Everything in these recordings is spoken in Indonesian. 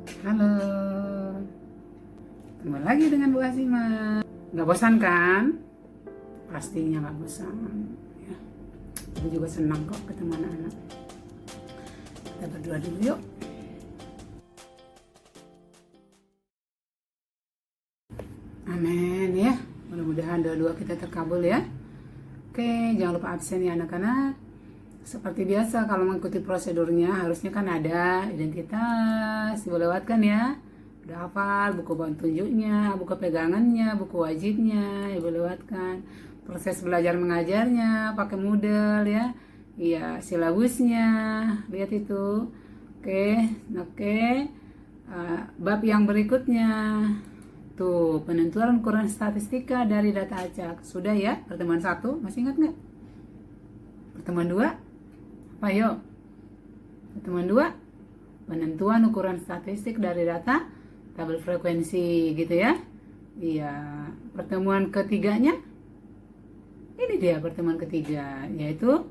Halo, kembali lagi dengan Bu Asima. Gak bosan kan? Pastinya gak bosan ya. Aku juga senang kok ketemu anak-anak. Kita berdoa dulu yuk. Amin ya. Mudah-mudahan doa-doa kita terkabul ya. Oke, jangan lupa absen ya anak-anak. Seperti biasa kalau mengikuti prosedurnya harusnya kan ada identitas, ibu lewatkan ya. Udah hafal buku petunjuknya, buku pegangannya, buku wajibnya, ibu lewatkan. Proses belajar mengajarnya, pakai Moodle ya. Iya, silabusnya, lihat itu. Oke, oke. Bab yang berikutnya. Tuh, penentuan ukuran statistika dari data acak. Sudah ya, pertemuan 1, masih ingat nggak? Pertemuan 2, apa yuk? Pertemuan 2, penentuan ukuran statistik dari data tabel frekuensi gitu ya. Iya, pertemuan ketiganya ini dia pertemuan ketiga, yaitu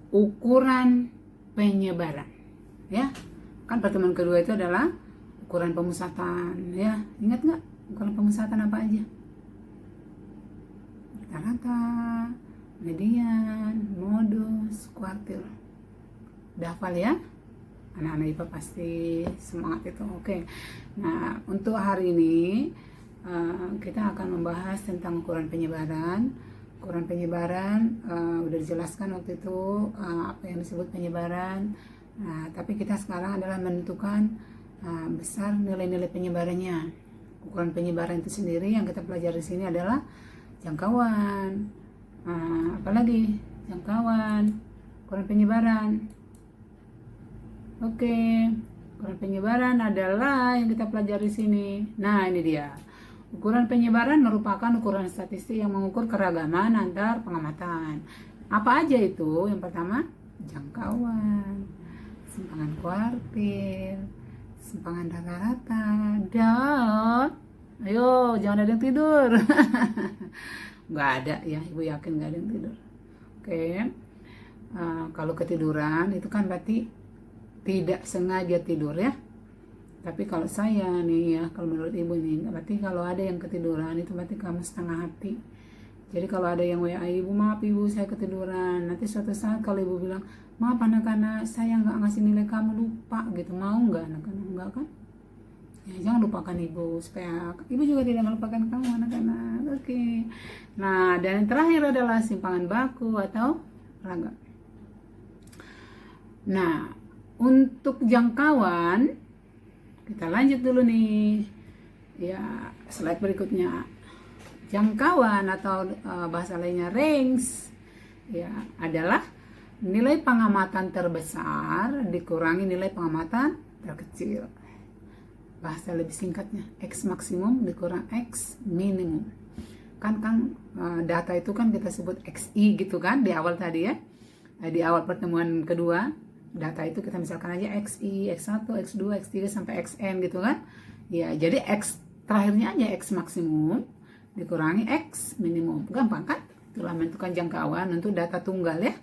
ukuran penyebaran ya. Kan pertemuan kedua itu adalah ukuran pemusatan ya. Ingat nggak ukuran pemusatan apa aja? Rata-rata, median, modus, kuartil. Udah hafal ya? Anak-anak IPA pasti semangat itu. Oke. Nah, untuk hari ini kita akan membahas tentang ukuran penyebaran. Ukuran penyebaran udah dijelaskan waktu itu apa yang disebut penyebaran. Nah, tapi kita sekarang adalah menentukan besar nilai-nilai penyebarannya. Ukuran penyebaran itu sendiri yang kita pelajari di sini adalah jangkauan. Apalagi jangkauan, ukuran penyebaran. Oke, ukuran penyebaran adalah yang kita pelajari di sini. Nah, ini dia. Ukuran penyebaran merupakan ukuran statistik yang mengukur keragaman antar pengamatan. Apa aja itu? Yang pertama, jangkauan, simpangan kuartil, simpangan rata-rata, dan ayo jangan ada yang tidur. Nggak ada ya, ibu yakin nggak ada yang tidur. Oke. Kalau ketiduran itu kan berarti tidak sengaja tidur ya. Tapi kalau saya nih ya, kalau menurut ibu nih, berarti kalau ada yang ketiduran itu berarti kamu setengah hati. Jadi kalau ada yang WA ibu, maaf ibu saya ketiduran, nanti suatu saat kalau ibu bilang, maaf anak-anak saya nggak ngasih nilai kamu, lupa gitu, mau nggak anak-anak? Enggak kan? Ya, jangan lupakan ibu supaya ibu juga tidak melupakan kamu anak-anak. Oke. Nah, dan yang terakhir adalah simpangan baku atau ragam. Nah, untuk jangkauan kita lanjut dulu nih. Ya, slide berikutnya. Jangkauan atau bahasa lainnya range ya adalah nilai pengamatan terbesar dikurangi nilai pengamatan terkecil. Bahasa lebih singkatnya, X maksimum dikurang X minimum. Kan data itu kan kita sebut XI gitu kan di awal tadi ya. Di awal pertemuan kedua, data itu kita misalkan aja XI, X1, X2, X3 sampai XN gitu kan. Ya, jadi X terakhirnya aja X maksimum dikurangi X minimum. Gampang kan? Itulah menentukan jangkauan untuk data tunggal ya.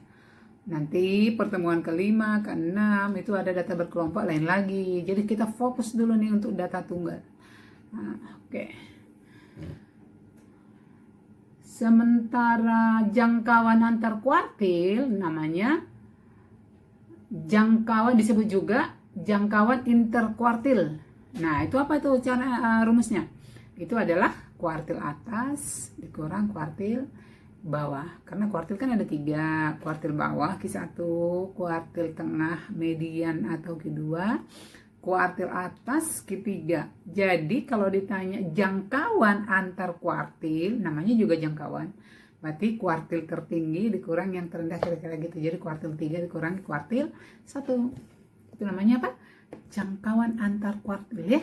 Nanti pertemuan kelima, keenam itu ada data berkelompok lain lagi. Jadi kita fokus dulu nih untuk data tunggal. Nah, oke. Sementara jangkauan antar kuartil namanya jangkauan, disebut juga jangkauan interkuartil. Nah, itu apa itu cara rumusnya? Itu adalah kuartil atas dikurang kuartil bawah. Karena kuartil kan ada 3, kuartil bawah Q1, kuartil tengah median atau Q2, kuartil atas Q3. Jadi kalau ditanya jangkauan antar kuartil, namanya juga jangkauan. Berarti kuartil tertinggi dikurang yang terendah, kira-kira gitu. Jadi kuartil 3 dikurangi kuartil 1. Itu namanya apa? Jangkauan antar kuartil ya.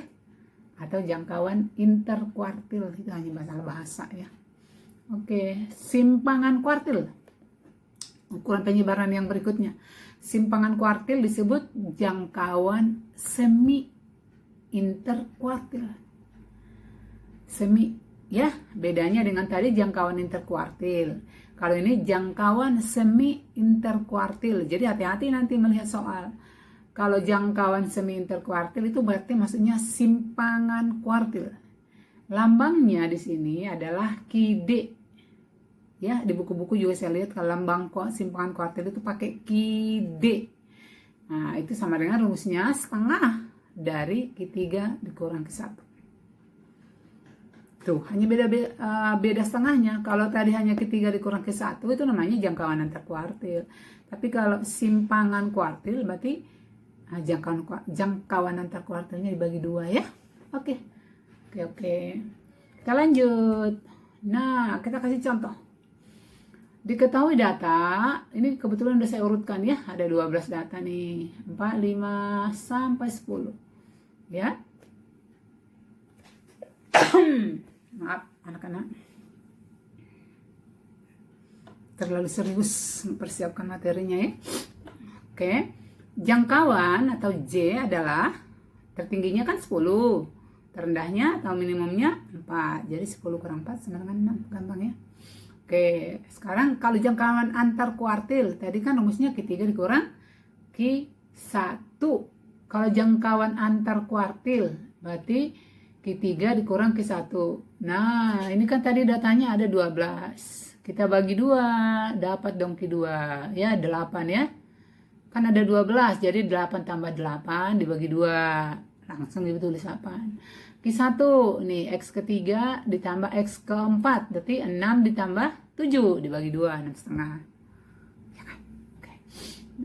Atau jangkauan interkuartil, itu hanya masalah bahasa ya. Oke, simpangan kuartil. Ukuran penyebaran yang berikutnya. Simpangan kuartil disebut jangkauan semi interkuartil. Semi ya, bedanya dengan tadi jangkauan interkuartil. Kalau ini jangkauan semi interkuartil. Jadi hati-hati nanti melihat soal. Kalau jangkauan semi interkuartil itu berarti maksudnya simpangan kuartil. Lambangnya di sini adalah KD. Ya, di buku-buku juga saya lihat kalau lambang simpangan kuartil itu pakai KD. Nah, itu sama dengan rumusnya setengah dari Q3 dikurang Q1. Tuh, hanya beda setengahnya. Kalau tadi hanya Q3 dikurang Q1 itu namanya jangkauan antar kuartil. Tapi kalau simpangan kuartil berarti jangkauan antar kuartilnya dibagi 2 ya. Oke. Kita lanjut. Nah, kita kasih contoh. Diketahui data, ini kebetulan udah saya urutkan ya. Ada 12 data nih. 4, 5, sampai 10. Ya. Maaf anak-anak, terlalu serius mempersiapkan materinya ya. Oke, jangkauan atau J adalah tertingginya kan 10, terendahnya atau minimumnya 4, jadi 10 kurang 4 sama dengan 6, gampang ya. Oke, sekarang kalau jangkauan antar kuartil, tadi kan rumusnya Q3 dikurang Q1. Kalau jangkauan antar kuartil berarti Q3 dikurang Q1. Nah, ini kan tadi datanya ada 12. Kita bagi 2, dapat dong Q2. Ya, 8 ya. Kan ada 12, jadi 8 tambah 8 dibagi 2. Langsung ditulis 8. Q1, nih X ketiga ditambah X keempat. Berarti 6 ditambah 7 dibagi 2, 6 setengah. Ya kan? Oke.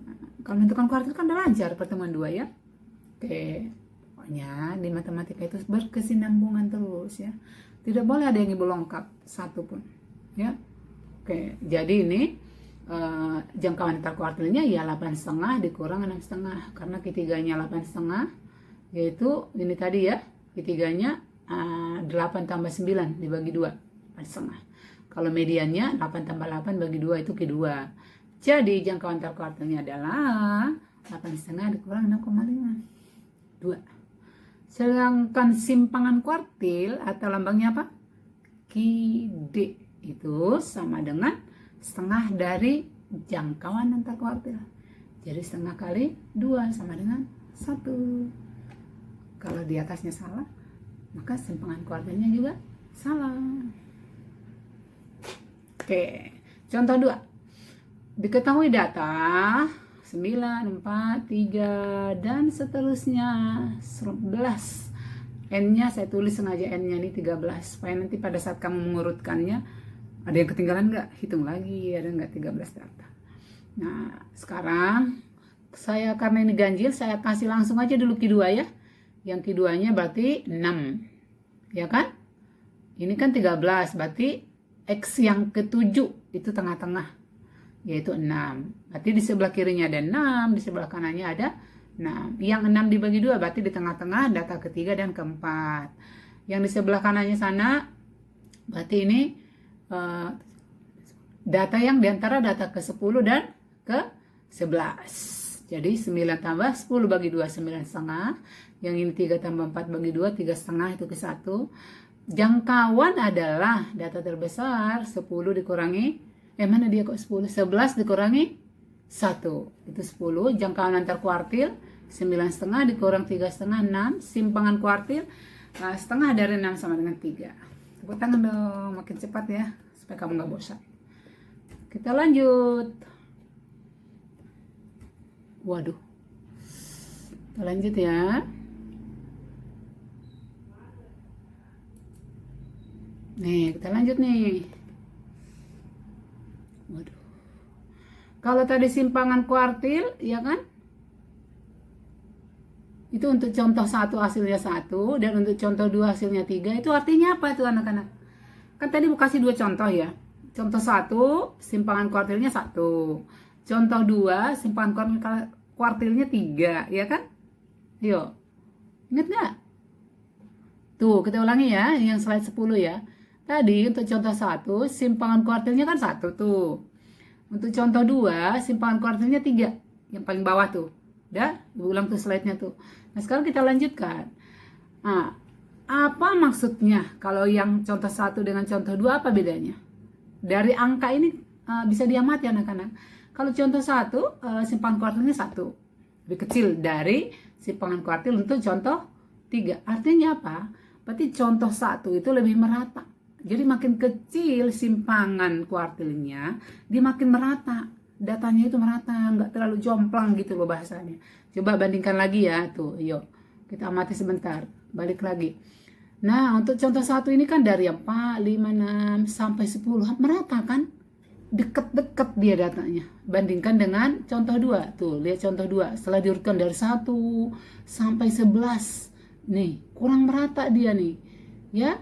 Nah, kalau menentukan kuartil kan udah lancar pertemuan 2 ya. Oke. Pokoknya di matematika itu berkesinambungan terus ya. Tidak boleh ada yang ibu lengkap satu pun ya. Oke, jadi ini jangkauan antar kuartilnya ya 8,5 dikurang 6,5 karena Q3-nya 8,5, yaitu ini tadi ya, Q3-nya 8 tambah 9 dibagi 2, 8,5. Kalau mediannya 8 tambah 8 bagi 2 itu Q2. Jadi jangkauan antar kuartilnya adalah 8,5 dikurang 6,5, 2. Sedangkan simpangan kuartil atau lambangnya apa? QD itu sama dengan setengah dari jangkauan antar kuartil. Jadi setengah kali 2 sama dengan 1. Kalau di atasnya salah, maka simpangan kuartilnya juga salah. Oke, contoh 2. Diketahui data 9, 4, 3, dan seterusnya 11. N-nya saya tulis sengaja N-nya ini 13 supaya nanti pada saat kamu mengurutkannya ada yang ketinggalan nggak, hitung lagi ada nggak 13 data. Nah sekarang saya karena ini ganjil saya kasih langsung aja dulu Q2 ya. Yang Q2-nya berarti 6 ya kan, ini kan 13 berarti X yang ke-7 itu tengah-tengah yaitu 6. Berarti di sebelah kirinya ada 6, di sebelah kanannya ada 6. Yang 6 dibagi 2 berarti di tengah-tengah data ketiga dan keempat. Yang di sebelah kanannya sana berarti ini data yang diantara data ke-10 dan ke-11. Jadi 9 tambah 10 bagi 2, 9,5. Yang ini 3 tambah 4 bagi 2, 3,5 itu ke-1. Jangkauan adalah data terbesar 10 dikurangi mana dia kok 10? 11 dikurangi 1 itu 10. Jangkauan antar kuartil 9,5 dikurang 3,5, 6. Simpangan kuartil setengah dari 6 sama dengan 3. Tepuk tangan dong, makin cepat ya supaya kamu nggak bosan. Kita lanjut. Waduh, kita lanjut ya. Nih kita lanjut nih. Waduh. Kalau tadi simpangan kuartil, ya kan? Itu untuk contoh 1 hasilnya 1 dan untuk contoh 2 hasilnya 3. Itu artinya apa tuh anak-anak? Kan tadi mau kasih 2 contoh ya. Contoh 1, simpangan kuartilnya 1. Contoh 2, simpangan kuartilnya 3, ya kan? Yuk. Ingat nggak? Tuh, kita ulangi ya, yang slide 10 ya. Tadi untuk contoh 1, simpangan kuartilnya kan 1 tuh. Untuk contoh 2, simpangan kuartilnya 3. Yang paling bawah tuh. Udah, Ibu ulang tuh slide-nya tuh. Nah, sekarang kita lanjutkan. Nah, apa maksudnya? Kalau yang contoh 1 dengan contoh 2 apa bedanya? Dari angka ini bisa diamati anak-anak. Kalau contoh 1, simpangan kuartilnya 1, lebih kecil dari simpangan kuartil untuk contoh 3. Artinya apa? Berarti contoh 1 itu lebih merata. Jadi makin kecil simpangan kuartilnya, dia makin merata. Datanya itu merata, nggak terlalu jomplang gitu loh bahasanya. Coba bandingkan lagi ya, tuh, yuk. Kita amati sebentar, balik lagi. Nah, untuk contoh 1 ini kan dari 4, 5, 6, sampai 10. Merata kan? Deket-deket dia datanya. Bandingkan dengan contoh 2. Tuh, lihat contoh 2. Setelah diurutkan dari 1 sampai 11. Nih, kurang merata dia nih. Ya,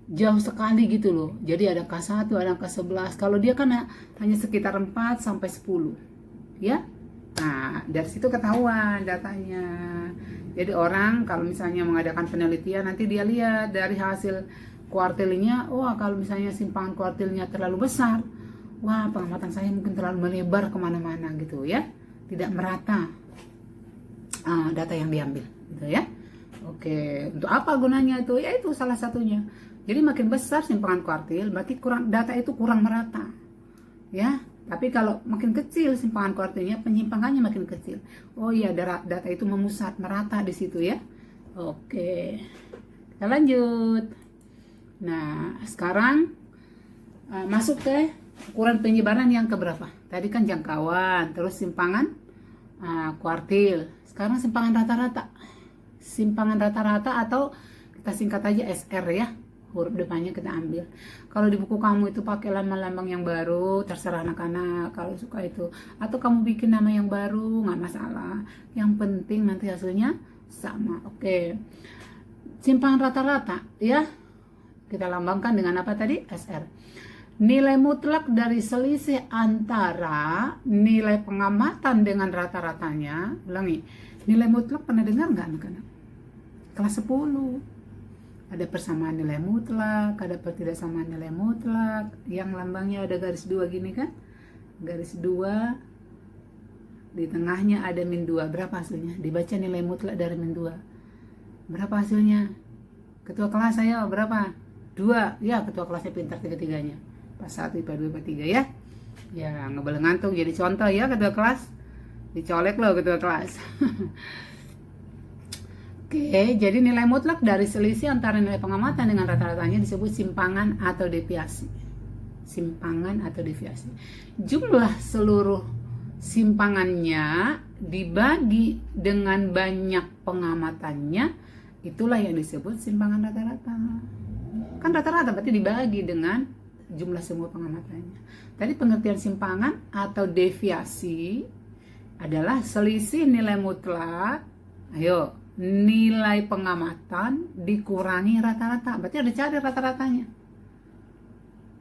jauh sekali gitu loh. Jadi ada K1, ada K11. Kalau dia kan hanya sekitar 4 sampai 10. Ya. Nah, dari situ ketahuan datanya. Jadi orang kalau misalnya mengadakan penelitian, nanti dia lihat dari hasil kuartilnya, wah kalau misalnya simpangan kuartilnya terlalu besar, wah pengamatan saya mungkin terlalu melebar kemana-mana gitu ya, tidak merata data yang diambil gitu ya. Oke, untuk apa gunanya itu? Ya itu salah satunya. Jadi makin besar simpangan kuartil, berarti data itu kurang merata ya. Tapi kalau makin kecil simpangan kuartilnya, penyimpangannya makin kecil. Oh iya, data itu memusat, merata di situ ya. Oke, kita lanjut. Nah, sekarang masuk ke ukuran penyebaran yang keberapa? Tadi kan jangkauan, terus simpangan kuartil. Sekarang simpangan rata-rata. Simpangan rata-rata atau kita singkat aja SR ya. Huruf depannya kita ambil. Kalau di buku kamu itu pakai lambang-lambang yang baru, terserah anak-anak kalau suka itu. Atau kamu bikin nama yang baru, nggak masalah. Yang penting nanti hasilnya sama. Oke. Simpangan rata-rata ya. Kita lambangkan dengan apa tadi? SR. Nilai mutlak dari selisih antara nilai pengamatan dengan rata-ratanya. Ulangi. Nilai mutlak pernah dengar nggak anak-anak? Kelas 10. Ada persamaan nilai mutlak, ada pertidaksamaan nilai mutlak, yang lambangnya ada garis 2 gini kan, garis 2, di tengahnya ada min 2. Berapa hasilnya? Dibaca nilai mutlak dari min 2. Berapa hasilnya? Ketua kelas saya berapa? 2. Ya, ketua kelasnya pintar tiga-tiganya. Pas 1, IPA 2, IPA 3 ya. Ya, nggak boleh ngantuk, jadi contoh ya ketua kelas. Dicolek loh ketua kelas. Oke, jadi nilai mutlak dari selisih antara nilai pengamatan dengan rata-ratanya disebut simpangan atau deviasi. Simpangan atau deviasi. Jumlah seluruh simpangannya dibagi dengan banyak pengamatannya, itulah yang disebut simpangan rata-rata. Kan rata-rata berarti dibagi dengan jumlah semua pengamatannya. Tadi pengertian simpangan atau deviasi adalah selisih nilai mutlak. Ayo, nilai pengamatan dikurangi rata-rata. Berarti ada cari rata-ratanya.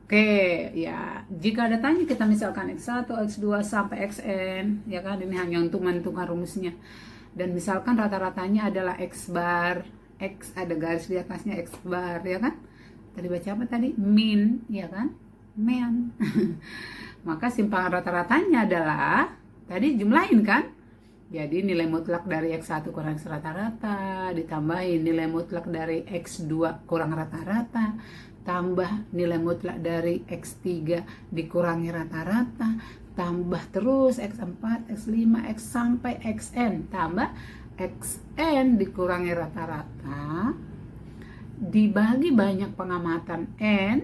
Oke, ya. Jika datanya kita misalkan X1, X2 sampai Xn, ya kan, ini hanya untuk menentukan rumusnya. Dan misalkan rata-ratanya adalah X bar, X ada garis di atasnya X bar, ya kan? Tadi baca apa tadi? Min, ya kan? Men. Maka simpangan rata-ratanya adalah, tadi jumlahin kan? Jadi nilai mutlak dari X1 kurang rata-rata, ditambahin nilai mutlak dari X2 kurang rata-rata, tambah nilai mutlak dari X3 dikurangi rata-rata, tambah terus X4, X5, X sampai Xn, tambah Xn dikurangi rata-rata, dibagi banyak pengamatan N,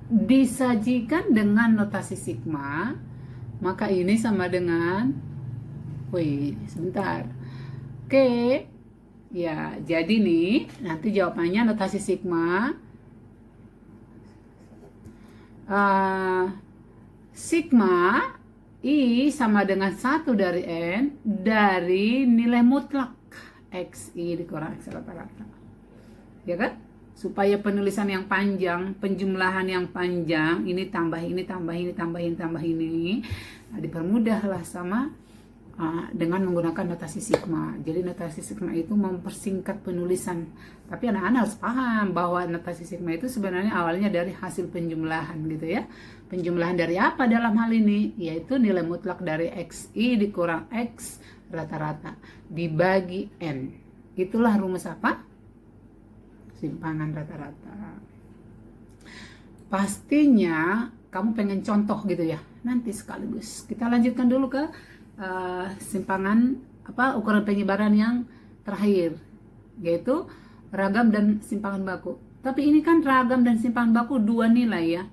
disajikan dengan notasi sigma, maka ini sama dengan, wih, sebentar. Oke. Ya, jadi nih, nanti jawabannya notasi sigma. Sigma I sama dengan 1 dari N dari nilai mutlak XI dikurang X rata-rata. Ya kan? Supaya penulisan yang panjang, penjumlahan yang panjang, ini tambah ini, tambah ini, tambah ini, tambah ini, nah, dipermudahlah sama dengan menggunakan notasi sigma. Jadi notasi sigma itu mempersingkat penulisan. Tapi anak-anak harus paham bahwa notasi sigma itu sebenarnya awalnya dari hasil penjumlahan gitu ya. Penjumlahan dari apa dalam hal ini? Yaitu nilai mutlak dari XI dikurang X rata-rata dibagi N. Itulah rumus apa? Simpangan rata-rata. Pastinya kamu pengen contoh gitu ya, nanti sekaligus. Kita lanjutkan dulu ke simpangan ukuran penyebaran yang terakhir, yaitu ragam dan simpangan baku. Tapi ini kan ragam dan simpangan baku 2 nilai ya.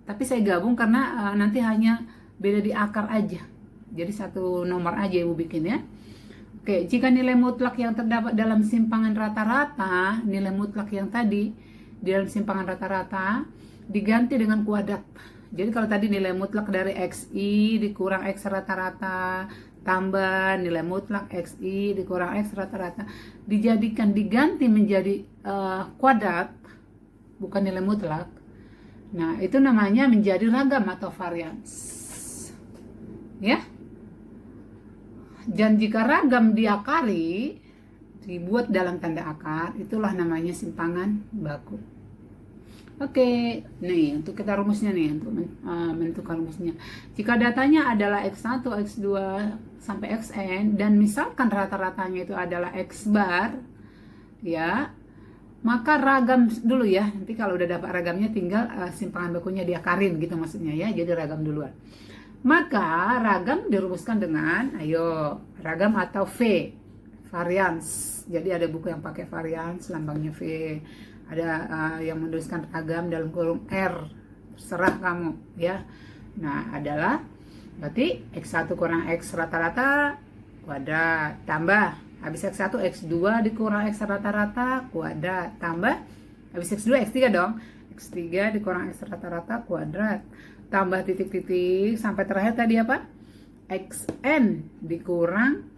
Tapi saya gabung karena nanti hanya beda di akar aja. Jadi 1 nomor aja Ibu bikin ya. Oke, jika nilai mutlak yang terdapat dalam simpangan rata-rata, nilai mutlak yang tadi di dalam simpangan rata-rata diganti dengan kuadrat. Jadi kalau tadi nilai mutlak dari XI dikurang X rata-rata tambah nilai mutlak XI dikurang X rata-rata diganti menjadi kuadrat, bukan nilai mutlak. Nah, itu namanya menjadi ragam atau varians. Ya. Dan jika ragam diakari, dibuat dalam tanda akar, itulah namanya simpangan baku. Oke, nih untuk kita rumusnya nih, untuk menentukan rumusnya. Jika datanya adalah X1, X2 sampai Xn dan misalkan rata-ratanya itu adalah X bar, ya, maka ragam dulu ya. Nanti kalau udah dapat ragamnya tinggal simpangan bakunya diakarin gitu maksudnya ya. Jadi ragam duluan. Maka ragam dirumuskan dengan ragam atau V, varians. Jadi ada buku yang pakai varians, lambangnya V. Ada yang menuliskan ragam dalam kurung R, terserah kamu ya. Nah, adalah berarti X1 kurang X rata-rata kuadrat tambah habis X1 X2 dikurang X rata-rata kuadrat tambah habis X2 X3 dong, X3 dikurang X rata-rata kuadrat tambah titik-titik sampai terakhir tadi apa? Xn dikurang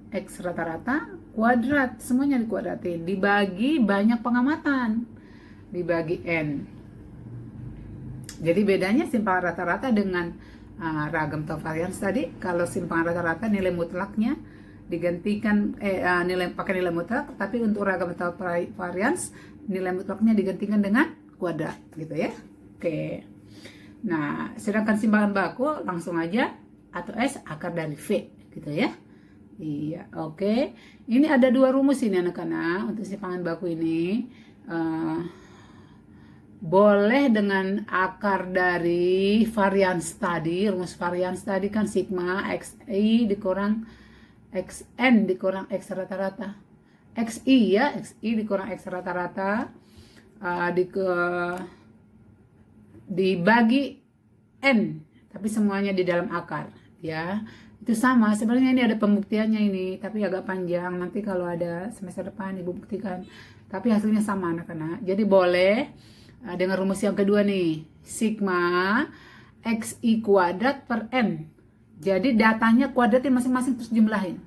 X rata-rata kuadrat, semuanya dikuadratin, dibagi banyak pengamatan, dibagi N. Jadi bedanya simpangan rata-rata dengan ragam atau varians tadi, kalau simpangan rata-rata nilai mutlaknya digantikan pakai nilai mutlak, tapi untuk ragam atau varians nilai mutlaknya digantikan dengan kuadrat gitu ya. Oke. Nah, sedangkan simpangan baku langsung aja atau S akar dari V gitu ya. Iya, oke. Ini ada 2 rumus ini anak-anak untuk simpangan baku ini. Boleh dengan akar dari varians tadi. Rumus varians tadi kan sigma XI dikurang XN dikurang X rata-rata. XI ya, XI dikurang X rata-rata dibagi N, tapi semuanya di dalam akar ya. Itu sama, sebenarnya ini ada pembuktiannya ini, tapi agak panjang, nanti kalau ada semester depan Ibu buktikan. Tapi hasilnya sama anak-anak. Jadi boleh dengan rumus yang kedua nih, sigma XI kuadrat per N. Jadi datanya kuadratin masing-masing terus jumlahin.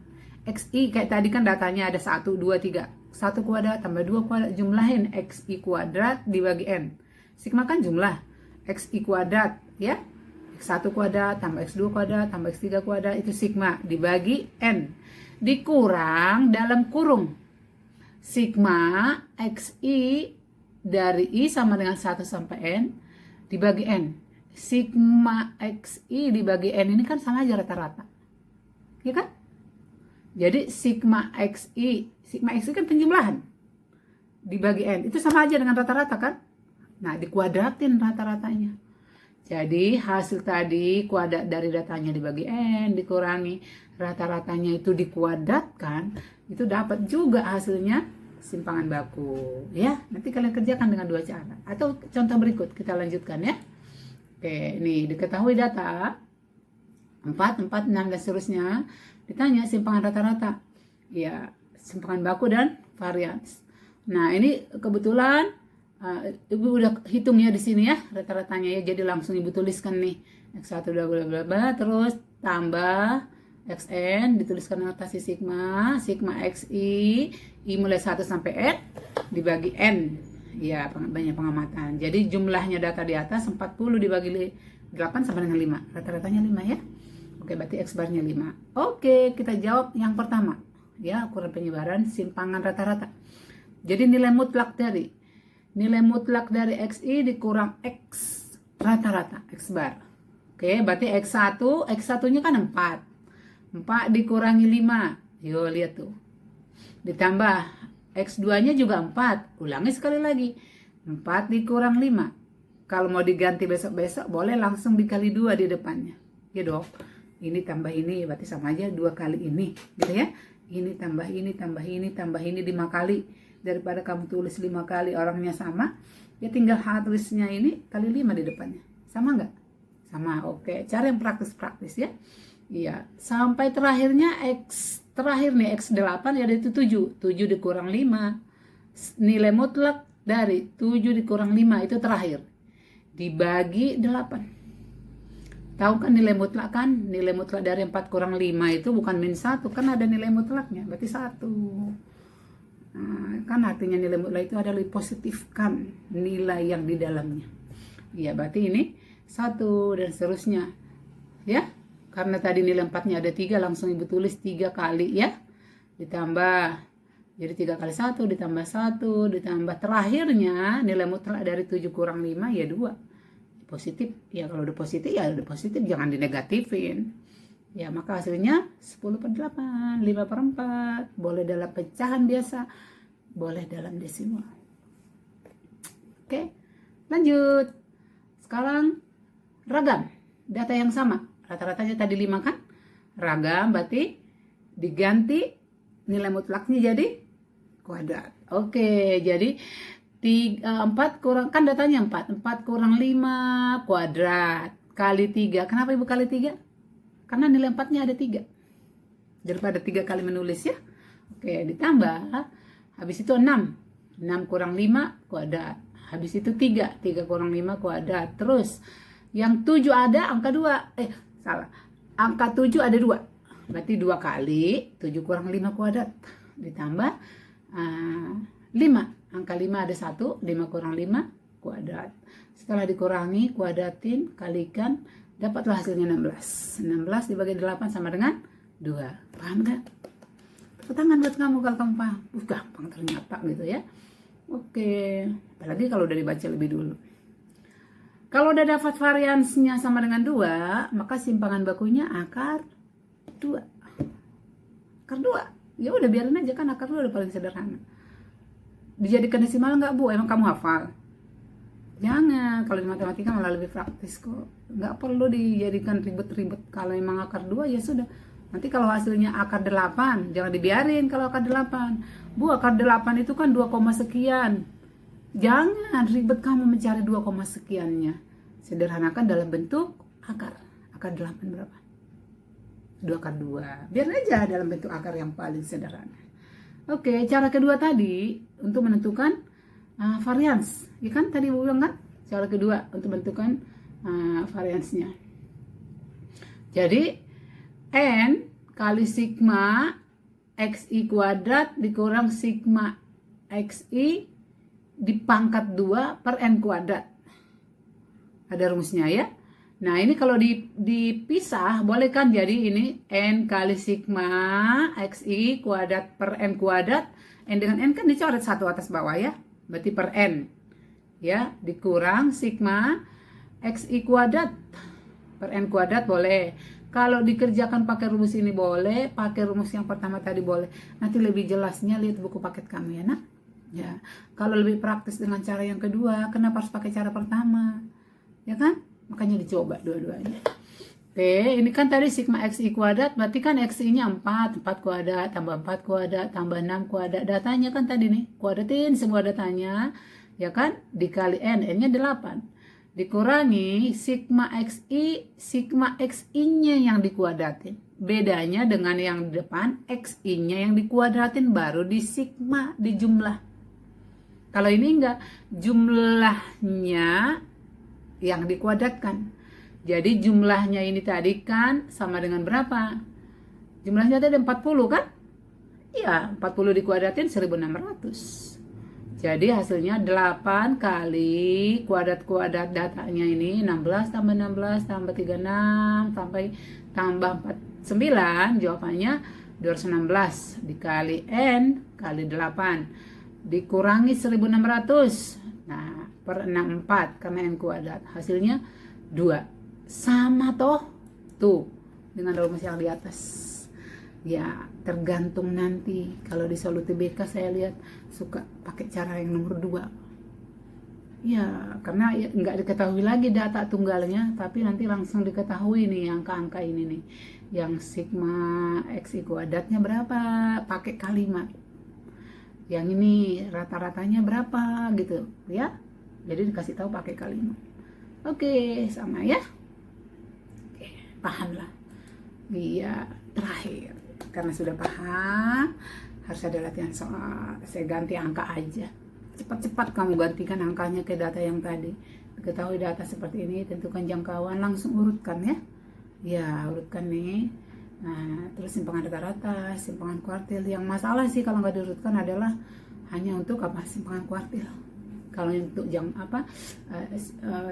XI kayak tadi kan datanya ada 1, 2, 3. 1 kuadrat tambah 2 kuadrat, jumlahin XI kuadrat dibagi N. Sigma kan jumlah, XI kuadrat ya. X1 kuadrat tambah X2 kuadrat tambah X3 kuadrat itu sigma dibagi N. Dikurang dalam kurung sigma XI dari I sama dengan 1 sampai N dibagi N. Sigma XI dibagi N ini kan sama aja rata-rata. Ya kan? Jadi sigma XI kan penjumlahan dibagi N. Itu sama aja dengan rata-rata kan? Nah, dikuadratin rata-ratanya. Jadi hasil tadi kuadrat dari datanya dibagi N dikurangi rata-ratanya itu dikuadratkan, itu dapat juga hasilnya simpangan baku ya. Nanti kalian kerjakan dengan 2 cara atau contoh berikut kita lanjutkan ya. Oke, nih diketahui data 4, 6 dan seterusnya, ditanya simpangan rata-rata ya, simpangan baku dan varians. Nah, ini kebetulan Ibu udah hitung ya di sini ya rata-ratanya ya, jadi langsung Ibu tuliskan nih X1 bla bla bla bla, terus tambah Xn dituliskan notasi sigma XI I mulai 1 sampai N dibagi N ya, banyak pengamatan. Jadi jumlahnya data di atas 40 dibagi 8 sama dengan 5, rata-ratanya 5 ya. Oke, berarti X barnya 5. Oke, kita jawab yang pertama ya, ukuran penyebaran simpangan rata-rata. Jadi nilai mutlak dari XI dikurang X rata-rata, X bar. Oke, berarti X1 nya kan 4 dikurangi 5, yuk lihat tuh, ditambah X2 nya juga 4, ulangi sekali lagi, 4 dikurang 5, Kalau mau diganti besok-besok boleh langsung dikali 2 di depannya. Ya dong. Ini tambah ini berarti sama aja 2 kali ini gitu ya. Ini tambah ini tambah ini tambah ini 5 kali. Daripada kamu tulis 5 kali orangnya sama, ya tinggal tulisnya ini kali 5 di depannya. Sama nggak? Sama. Oke, cara yang praktis-praktis ya. Iya, sampai terakhirnya terakhir nih X8 ya itu 7. 7 dikurang 5. Nilai mutlak dari 7 dikurang 5 itu terakhir. Dibagi 8. Tahu kan nilai mutlak kan? Nilai mutlak dari 4 kurang 5 itu bukan min 1, kan ada nilai mutlaknya, berarti 1. Nah, kan artinya nilai mutlak itu adalah dipositifkan nilai yang di dalamnya. Ya, berarti ini 1 dan seterusnya. Ya, karena tadi nilai 4-nya ada 3, langsung ibu tulis 3 kali ya. Ditambah, jadi 3 kali 1 ditambah 1 ditambah terakhirnya nilai mutlak dari 7 kurang 5 ya 2. Positif, ya kalau udah positif ya udah positif, jangan dinegatifin. Ya maka hasilnya 10/8, 5/4. Boleh dalam pecahan biasa, boleh dalam desimal. Oke, lanjut. Sekarang ragam, data yang sama. Rata-ratanya tadi 5 kan? Ragam berarti diganti nilai mutlaknya jadi kuadrat. Oke, jadi 4 kurang, kan datanya 4 kurang 5 kuadrat kali 3. Kenapa ibu kali 3? Karena nilai 4-nya ada 3. Daripada 3 kali menulis ya. Oke, ditambah. Habis itu 6. 6 kurang 5 kuadrat. Habis itu 3. 3 kurang 5 kuadrat. Terus yang 7 ada angka 2. Salah. Angka 7 ada 2. Berarti 2 kali 7 kurang 5 kuadrat. Ditambah 5. Angka 5 ada 1, 5 kurang 5 kuadrat. Setelah dikurangi, kuadratin, kalikan, dapatlah hasilnya 16. 16 dibagi 8 sama dengan 2. Paham gak? Tepuk tangan buat kamu kalau kamu paham. Gampang ternyata gitu ya. Oke, apalagi kalau udah dibaca lebih dulu. Kalau udah dapat variansnya sama dengan 2, maka simpangan bakunya akar 2. Akar 2. Ya udah biarin aja kan, akar 2 udah paling sederhana. Dijadikan desimal nggak Bu? Emang kamu hafal? Jangan, kalau di matematika malah lebih praktis kok. Nggak perlu dijadikan ribet-ribet. Kalau emang akar 2 ya sudah. Nanti kalau hasilnya akar 8, jangan dibiarin kalau akar 8. Bu, akar 8 itu kan 2, sekian. Jangan ribet kamu mencari 2, sekiannya. Sederhanakan dalam bentuk akar. Akar 8 berapa? 2 akar 2. Biar aja dalam bentuk akar yang paling sederhana. Oke, cara kedua tadi untuk menentukan varians. Ya kan tadi ibu bilang kan? Cara kedua untuk menentukan variansnya. Jadi N kali sigma XI kuadrat dikurang sigma XI dipangkat 2 per N kuadrat. Ada rumusnya ya. Nah ini kalau dipisah boleh kan, jadi ini N kali sigma XI kuadrat per N kuadrat. N dengan N kan dicoret satu atas bawah ya, berarti per N ya, dikurang sigma XI kuadrat per N kuadrat boleh. Kalau dikerjakan pakai rumus ini boleh, pakai rumus yang pertama tadi boleh. Nanti lebih jelasnya lihat buku paket kami ya nak. Ya, kalau lebih praktis dengan cara yang kedua, kenapa harus pakai cara pertama? Ya kan? Makanya dicoba dua-duanya. Oke, ini kan tadi sigma XI kuadrat, berarti kan XI-nya 4 kuadrat, tambah 4 kuadrat, tambah 6 kuadrat. Datanya kan tadi nih, kuadratin semua datanya, ya kan? Dikali N, N-nya 8. Dikurangi sigma XI-nya yang dikuadratin. Bedanya dengan yang di depan, XI-nya yang dikuadratin baru di sigma, di jumlah. Kalau ini enggak, jumlahnya yang dikuadratkan. Jadi jumlahnya ini tadi kan sama dengan berapa? Jumlahnya tadi 40 kan? Iya, 40 dikuadratin 1600. Jadi hasilnya 8 kali kuadrat datanya ini 16 tambah 16 tambah 36 sampai tambah 49, jawabannya 216 dikali N kali 8 dikurangi 1600. Nah, per 64 karena N kuadrat. Hasilnya 2. Sama toh? Tuh, dengan rumus yang di atas. Ya, tergantung nanti. Kalau di Soluti BK saya lihat suka pakai cara yang nomor 2. Ya, karena ya nggak diketahui lagi data tunggalnya, tapi nanti langsung diketahui nih angka-angka ini nih. Yang sigma X kuadratnya berapa, pakai kalimat. Yang ini rata-ratanya berapa gitu, ya. Jadi dikasih tahu pakai kalimat. Oke, sama ya. Oke, paham lah. Iya, terakhir. Karena sudah paham, harus ada latihan soal. Saya ganti angka aja. Cepat-cepat kamu gantikan angkanya ke data yang tadi. Ketahui data seperti ini, tentukan jangkauan, langsung urutkan ya. Ya, urutkan nih. Nah, terus simpangan rata-rata, simpangan kuartil. Yang masalah sih kalau nggak diurutkan adalah hanya untuk apa? Simpangan kuartil. Kalau untuk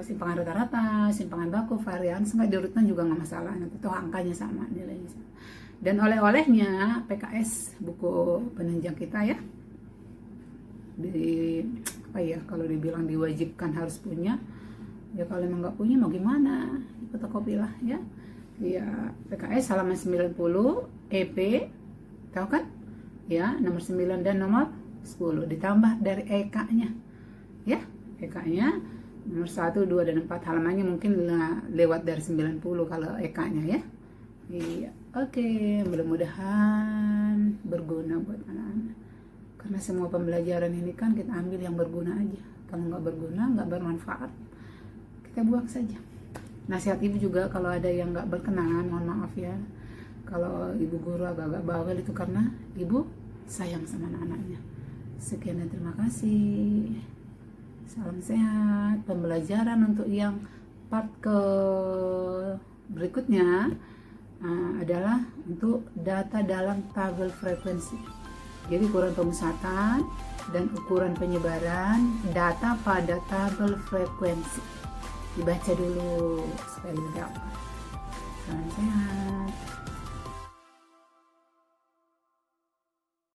simpangan rata-rata, simpangan baku, varians nggak diurutkan juga nggak masalah. Nanti tuh angkanya sama, nilainya sama. Dan oleh-olehnya PKS buku penunjang kita ya. Kalau dibilang diwajibkan harus punya, ya kalau emang nggak punya mau gimana, fotokopi lah ya. Ya, PKS halaman 90 EP, tahu kan ya, nomor 9 dan nomor 10 ditambah dari EK-nya ya. EK-nya nomor 1, 2, dan 4 halamannya mungkin lewat dari 90 kalau EK-nya ya. Iya, oke, mudah-mudahan berguna buat anak-anak. Karena semua pembelajaran ini kan kita ambil yang berguna aja. Kalau nggak berguna, nggak bermanfaat, kita buang saja. Nasihat ibu juga kalau ada yang nggak berkenan, mohon maaf ya. Kalau ibu guru agak-agak bawel itu karena ibu sayang sama anak-anaknya. Sekian dan terima kasih. Salam sehat. Pembelajaran untuk yang part ke berikutnya adalah untuk data dalam tabel frekuensi. Jadi ukuran pemusatan dan ukuran penyebaran data pada tabel frekuensi. Dibaca dulu supaya lebih gampang. Salam sehat.